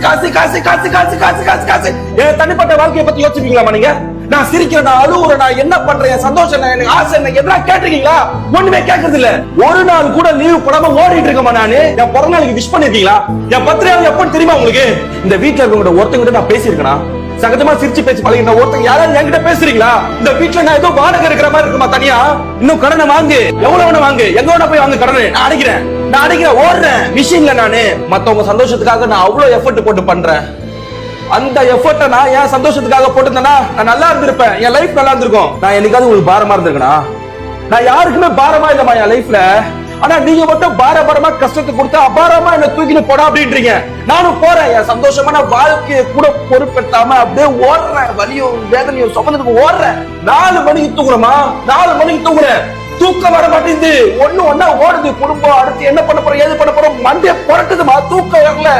காசு காசு காசு காசு காசு காசு காசு காசு. என் தனிப்பட்ட வாழ்க்கையை பத்தி யோசிப்பீங்களா நீங்க? நான் சிரிக்கிறேன், நான் அழுவுறேன், நான் என்ன பண்றேன், சந்தோஷம், எனக்கு ஆசை, எனக்கு எதனா கேட்டிருக்கீங்களா? ஒண்ணுமே கேட்கறது இல்ல. ஒரு நாள் கூட லீவ் போடாம ஓடிட்டு இருக்கமா நானு? என் பிறந்த நாளுக்கு விஷ் பண்ணிருக்கீங்களா? என் பத்திரிகை எப்ப தெரியுமா உங்களுக்கு? இந்த வீட்டுல இருக்கவங்க ஒருத்தவங்க நான் பேசியிருக்கேனா? சகஜமா சிரிச்சு பேசி பழகின ஒருத்தங்க யாராவது என்கிட்ட பேசுறீங்களா? இந்த வீட்டுல நான் ஏதோ வாடகை இருக்கிற மாதிரி இருக்குமா தனியா? இன்னும் கடனை வாங்கு, எவ்வளவு வேணும் வாங்கு, எங்க வேணா போய் வாங்க கடனை. நான் அடிக்கிறேன் ஓடுறேன் மிஷின்ல. நானு மத்தவங்க சந்தோஷத்துக்காக நான் அவ்வளவு எஃபர்ட் போட்டு பண்றேன். அந்த எஃபர்ட்டை நான் என் சந்தோஷத்துக்காக போட்டுருந்தேன்னா நான் நல்லா இருந்திருப்பேன், என் லைஃப் நல்லா இருந்திருக்கும். நான் என்னைக்காவது உங்களுக்கு பாரமா இருந்திருக்கேனா? நான் யாருக்குமே பாரமா இல்லமா என் லைஃப்ல. ஆனா நீங்க மட்டும் பாரமா கஷ்டத்தை கொடுத்து அபாரமா என்ன தூக்கிட்டு போடா அப்படின்றீங்க. நானும் போறேன், என் சந்தோஷமான வாழ்க்கையை கூட பொறுப்பெடுத்தாம அப்படியே ஓடுறேன், வலியும் வேதனையும் சுமந்துட்டு ஓடுறேன். 4 மணிக்கு தூங்குறமா? 4 மணிக்கு தூங்குறேன், தூக்கம் வர மாட்டேங்குது. ஒண்ணு ஒன்னா ஓடுது குடும்பம். அடுத்து என்ன பண்ண போறோம், ஏது பண்ண போறோம், மண்டே புரட்டுதுமா, தூக்கம் வரல.